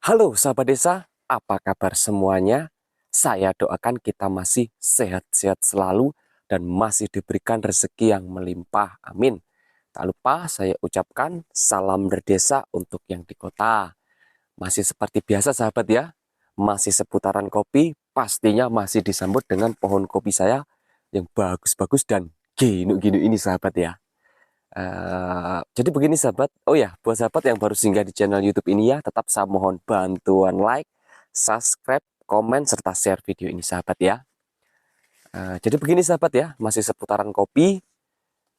Halo sahabat desa, apa kabar semuanya? Saya doakan kita masih sehat-sehat selalu dan masih diberikan rezeki yang melimpah. Amin. Tak lupa saya ucapkan salam berdesa untuk yang di kota. Masih seperti biasa sahabat ya, masih seputaran kopi, pastinya masih disambut dengan pohon kopi saya yang bagus-bagus dan ginu-ginu ini sahabat ya. Jadi begini sahabat, oh ya buat sahabat yang baru singgah di channel YouTube ini ya, tetap saya mohon bantuan like, subscribe, komen, serta share video ini sahabat ya. Jadi begini sahabat ya, masih seputaran kopi.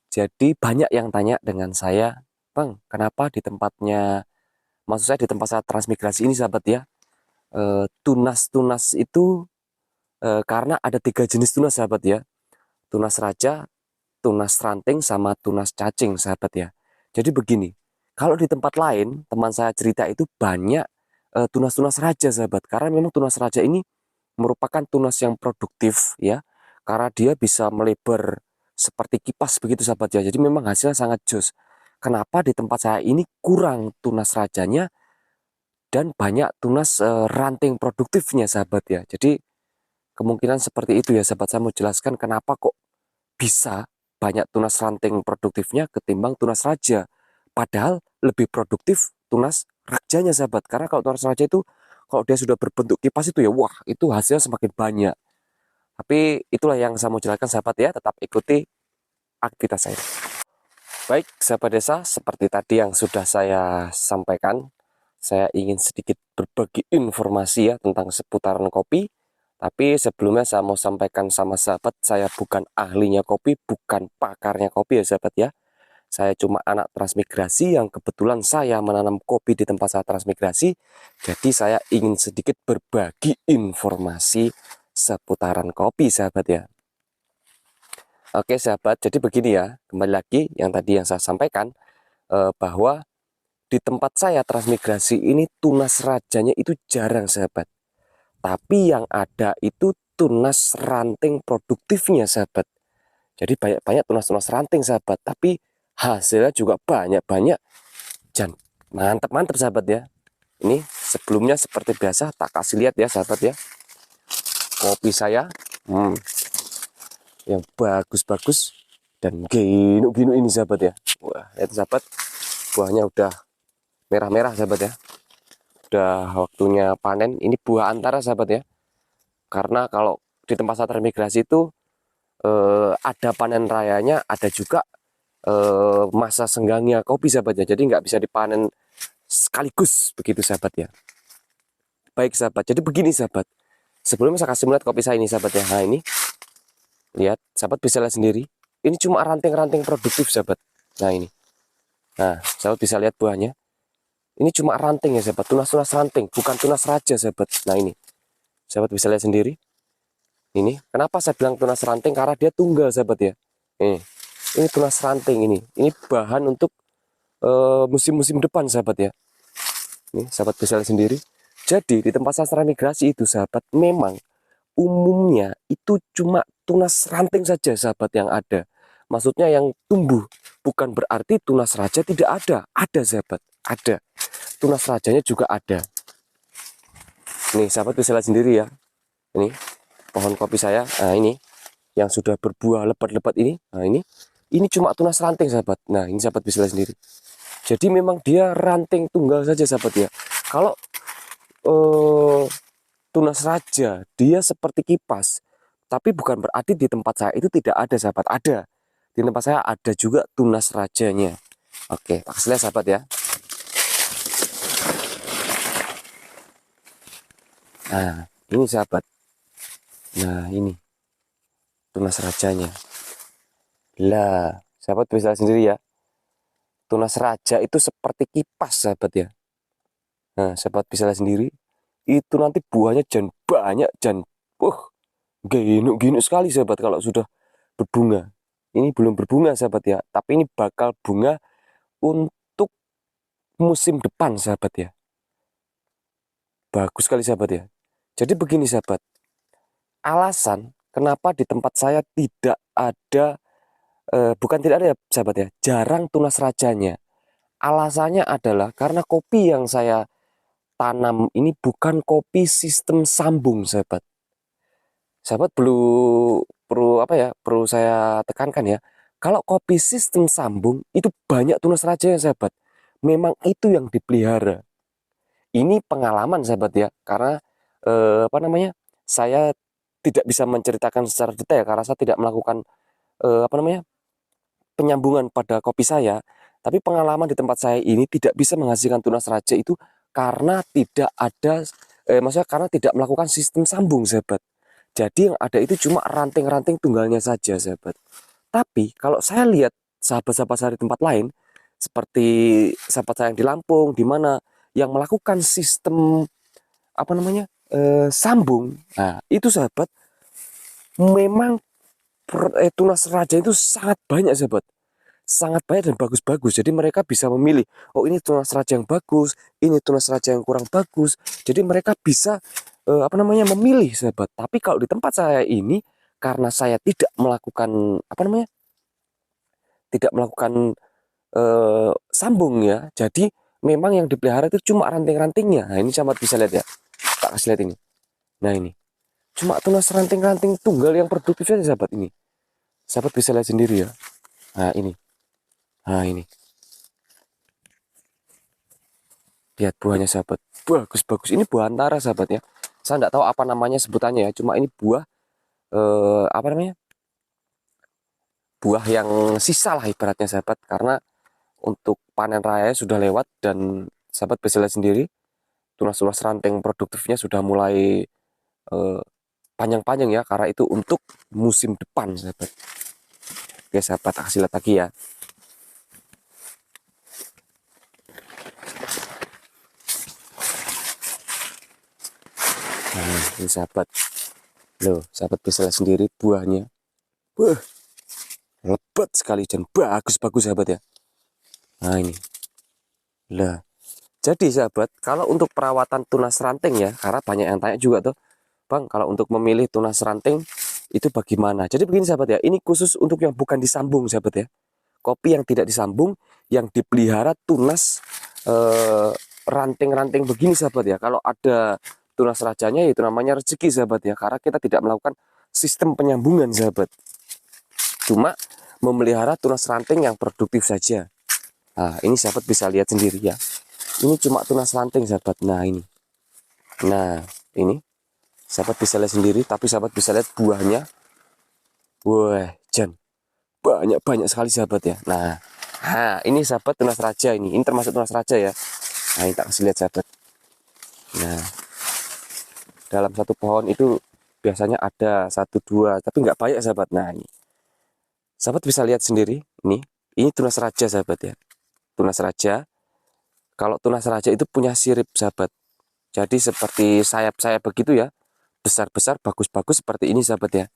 Jadi banyak yang tanya dengan saya, Bang, kenapa di tempatnya, maksud saya di tempat saya transmigrasi ini sahabat ya, tunas-tunas itu karena ada 3 jenis tunas sahabat ya, tunas raja, tunas ranting, sama tunas cacing sahabat ya. Jadi begini, kalau di tempat lain teman saya cerita itu banyak tunas-tunas raja sahabat, karena memang tunas raja ini merupakan tunas yang produktif ya, karena dia bisa melebar seperti kipas begitu sahabat ya. Jadi memang hasilnya sangat jos. Kenapa di tempat saya ini kurang tunas rajanya dan banyak tunas ranting produktifnya sahabat ya. Jadi kemungkinan seperti itu ya sahabat, saya mau jelaskan kenapa kok bisa banyak tunas ranting produktifnya ketimbang tunas raja. Padahal lebih produktif tunas rajanya sahabat. Karena kalau tunas raja itu kalau dia sudah berbentuk kipas itu ya wah itu hasilnya semakin banyak. Tapi itulah yang saya mau jelaskan sahabat ya. Tetap ikuti aktivitas saya. Baik sahabat desa, seperti tadi yang sudah saya sampaikan, saya ingin sedikit berbagi informasi ya tentang seputaran kopi. Tapi sebelumnya saya mau sampaikan sama sahabat, saya bukan ahlinya kopi, bukan pakarnya kopi ya sahabat ya. Saya cuma anak transmigrasi yang kebetulan saya menanam kopi di tempat saya transmigrasi. Jadi saya ingin sedikit berbagi informasi seputaran kopi sahabat ya. Oke sahabat, jadi begini ya, kembali lagi yang tadi yang saya sampaikan, bahwa di tempat saya transmigrasi ini tunas rajanya itu jarang sahabat. Tapi yang ada itu tunas ranting produktifnya sahabat. Jadi banyak-banyak tunas-tunas ranting sahabat. Tapi hasilnya juga banyak-banyak. Dan mantap-mantap sahabat ya. Ini sebelumnya seperti biasa tak kasih lihat ya sahabat ya. Kopi saya yang bagus-bagus dan ginu-ginu ini sahabat ya. Wah itu sahabat, buahnya udah merah-merah sahabat ya. Udah waktunya panen. Ini buah antara sahabat ya. Karena kalau di tempat saya transmigrasi itu ada panen rayanya, ada juga masa senggangnya kopi sahabat ya. Jadi nggak bisa dipanen sekaligus begitu sahabat ya. Baik sahabat, jadi begini sahabat. Sebelumnya saya kasih melihat kopi saya ini sahabat ya. Nah ini, lihat sahabat bisa lihat sendiri. Ini cuma ranting-ranting produktif sahabat. Nah ini, nah sahabat bisa lihat buahnya. Ini cuma ranting ya sahabat, tunas-tunas ranting, bukan tunas raja sahabat. Nah ini, sahabat bisa lihat sendiri. Ini, kenapa saya bilang tunas ranting? Karena dia tunggal sahabat ya. Ini tunas ranting ini. Ini bahan untuk musim-musim depan sahabat ya. Ini sahabat bisa lihat sendiri. Jadi di tempat sastra migrasi itu sahabat, memang umumnya itu cuma tunas ranting saja sahabat yang ada. Maksudnya yang tumbuh. Bukan berarti tunas raja tidak ada. Ada sahabat, ada. Tunas rajanya juga ada. Nih sahabat bisa lihat sendiri ya. Ini pohon kopi saya. Nah ini yang sudah berbuah lebat-lebat ini. Nah ini cuma tunas ranting sahabat. Nah ini sahabat bisa lihat sendiri. Jadi memang dia ranting tunggal saja sahabat ya. Kalau tunas raja dia seperti kipas, tapi bukan berarti di tempat saya itu tidak ada sahabat. Ada, di tempat saya ada juga tunas rajanya. Oke, kasih lihat sahabat ya. Nah ini sahabat, nah ini tunas rajanya. Lah sahabat bisa lihat sendiri ya, tunas raja itu seperti kipas sahabat ya. Nah sahabat bisa lihat sendiri, itu nanti buahnya jangan banyak, jangan gini sekali sahabat kalau sudah berbunga. Ini belum berbunga sahabat ya, tapi ini bakal bunga untuk musim depan sahabat ya. Bagus sekali sahabat ya. Jadi begini sahabat, alasan kenapa di tempat saya tidak ada, bukan tidak ada ya sahabat ya, jarang tunas rajanya. Alasannya adalah karena kopi yang saya tanam ini bukan kopi sistem sambung, sahabat. Sahabat perlu perlu apa ya? Perlu saya tekankan ya. Kalau kopi sistem sambung itu banyak tunas raja ya, sahabat. Memang itu yang dipelihara. Ini pengalaman, sahabat ya. Karena apa namanya? Saya tidak bisa menceritakan secara detail karena saya tidak melakukan apa namanya? Penyambungan pada kopi saya, tapi pengalaman di tempat saya ini tidak bisa menghasilkan tunas raja itu karena tidak ada, maksudnya karena tidak melakukan sistem sambung, sahabat. Jadi yang ada itu cuma ranting-ranting tunggalnya saja, sahabat. Tapi kalau saya lihat sahabat-sahabat saya di tempat lain, seperti sahabat saya yang di Lampung, di mana yang melakukan sistem apa namanya sambung, nah itu sahabat memang tunas raja itu sangat banyak, sahabat, sangat banyak dan bagus-bagus. Jadi mereka bisa memilih, oh ini tunas raja yang bagus, ini tunas raja yang kurang bagus. Jadi mereka bisa apa namanya memilih, sahabat. Tapi kalau di tempat saya ini, karena saya tidak melakukan apa namanya, tidak melakukan sambung ya. Jadi memang yang dipelihara itu cuma ranting-rantingnya. Nah ini sahabat bisa lihat ya. Tak kasih lihat ini. Nah ini cuma tunas ranting-ranting tunggal yang produktif saja, sahabat ini. Sahabat bisa lihat sendiri ya. Nah ini. Nah ini. Lihat buahnya, sahabat. Bagus-bagus. Ini buah antara, sahabat ya. Saya tidak tahu apa namanya sebutannya ya. Cuma ini buah apa namanya? Buah yang sisa lah ibaratnya, sahabat. Karena untuk panen raya sudah lewat dan sahabat bisa lihat sendiri. Tunas-tunas ranting produktifnya sudah mulai panjang-panjang ya. Karena itu untuk musim depan, sahabat. Oke, sahabat, kasih lihat lagi ya. Nah, ini sahabat. Loh, sahabat bisa lihat sendiri buahnya. Wah, lebat sekali dan bagus-bagus, sahabat ya. Nah, ini. Lah, jadi sahabat, kalau untuk perawatan tunas ranting ya, karena banyak yang tanya juga tuh, Bang, kalau untuk memilih tunas ranting itu bagaimana? Jadi begini, sahabat ya, ini khusus untuk yang bukan disambung, sahabat ya. Kopi yang tidak disambung, yang dipelihara tunas ranting-ranting begini, sahabat ya. Kalau ada tunas rajanya itu namanya rezeki, sahabat ya, karena kita tidak melakukan sistem penyambungan, sahabat. Cuma memelihara tunas ranting yang produktif saja. Nah, ini sahabat bisa lihat sendiri ya. Ini cuma tunas ranting, sahabat. Nah, ini. Nah, ini. Sahabat bisa lihat sendiri, tapi sahabat bisa lihat buahnya. Wah, Jan. Banyak-banyak sekali, sahabat ya. Nah, ini sahabat tunas raja ini. Ini termasuk tunas raja ya. Nah, ini tak kasih lihat, sahabat. Nah, dalam satu pohon itu biasanya ada 1, 2, tapi nggak banyak, sahabat. Nah, ini. Sahabat bisa lihat sendiri. Ini tunas raja, sahabat ya. Tunas raja. Kalau tunas raja itu punya sirip, sahabat. Jadi seperti sayap-sayap begitu ya. Besar-besar, bagus-bagus seperti ini, sahabat ya.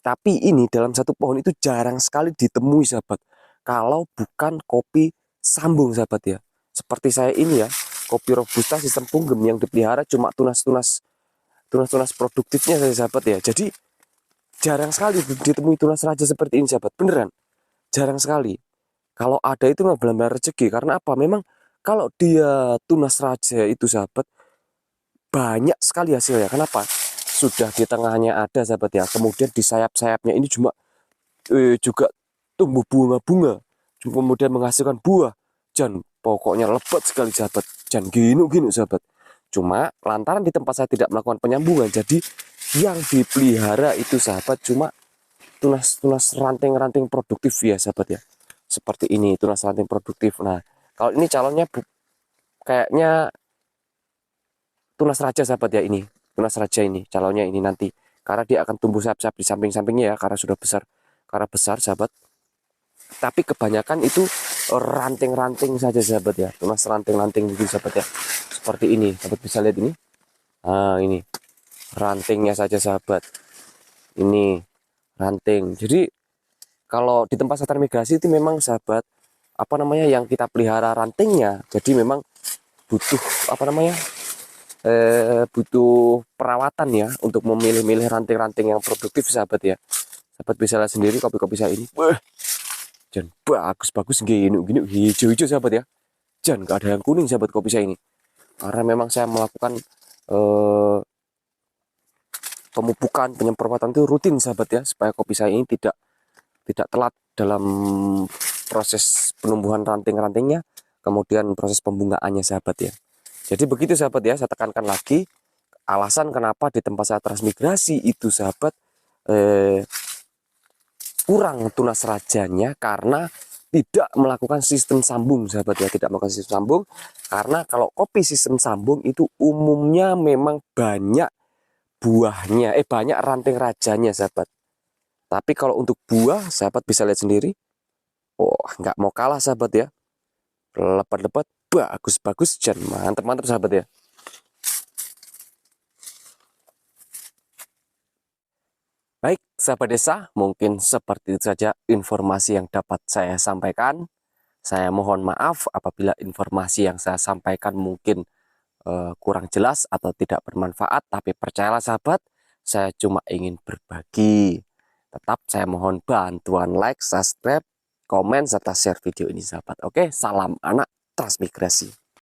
Tapi ini dalam satu pohon itu jarang sekali ditemui, sahabat. Kalau bukan kopi sambung, sahabat ya. Seperti saya ini ya, kopi robusta sistem punggem yang dipelihara cuma tunas-tunas produktifnya saja, sahabat ya. Jadi jarang sekali ditemui tunas raja seperti ini, sahabat. Beneran, jarang sekali. Kalau ada itu memang benar-benar rezeki. Karena apa? Memang kalau dia tunas raja itu, sahabat, banyak sekali hasilnya. Kenapa? Sudah di tengahnya ada, sahabat ya. Kemudian di sayap-sayapnya ini juga tumbuh bunga-bunga. Kemudian menghasilkan buah. Dan pokoknya lebat sekali, sahabat. Dan gini, sahabat. Cuma lantaran di tempat saya tidak melakukan penyambungan, jadi yang dipelihara itu, sahabat, cuma tunas-tunas ranting-ranting produktif ya, sahabat ya. Seperti ini, tunas ranting produktif. Nah, kalau ini calonnya kayaknya tunas raja, sahabat ya, ini. Tunas raja ini, calonnya ini nanti. Karena dia akan tumbuh sayap-sayap di samping-sampingnya ya, karena sudah besar. Karena besar, sahabat. Tapi kebanyakan itu ranting-ranting saja, sahabat ya. Tunas ranting-ranting begitu, sahabat ya. Seperti ini, sahabat bisa lihat ini. Nah, ini. Rantingnya saja, sahabat. Ini ranting. Jadi kalau di tempat saya migrasi itu memang, sahabat, apa namanya, yang kita pelihara rantingnya. Jadi memang butuh apa namanya, butuh perawatan ya untuk memilih-milih ranting-ranting yang produktif, sahabat ya. Sahabat bisa lihat sendiri kopi-kopi saya ini. Wah, dan bagus-bagus, gini hijau-hijau, sahabat ya. hujan, nggak ada yang kuning sahabat kopi saya ini. Karena memang saya melakukan eh, pemupukan, penyemprotan itu rutin sahabat ya, supaya kopi saya ini tidak telat dalam proses penumbuhan ranting-rantingnya, kemudian proses pembungaannya sahabat ya. Jadi begitu sahabat ya, saya tekankan lagi alasan kenapa di tempat saya transmigrasi itu sahabat kurang tunas rajanya, karena tidak melakukan sistem sambung sahabat ya, tidak melakukan sistem sambung. Karena kalau kopi sistem sambung itu umumnya memang banyak buahnya, banyak ranting rajanya sahabat. Tapi kalau untuk buah sahabat bisa lihat sendiri, oh nggak mau kalah sahabat ya, lebat-lebat bagus-bagus dan mantap-mantap sahabat ya. Baik, sahabat desa, mungkin seperti itu saja informasi yang dapat saya sampaikan. Saya mohon maaf apabila informasi yang saya sampaikan mungkin kurang jelas atau tidak bermanfaat, tapi percayalah sahabat, saya cuma ingin berbagi. Tetap saya mohon bantuan like, subscribe, komen, serta share video ini sahabat. Oke, salam anak transmigrasi.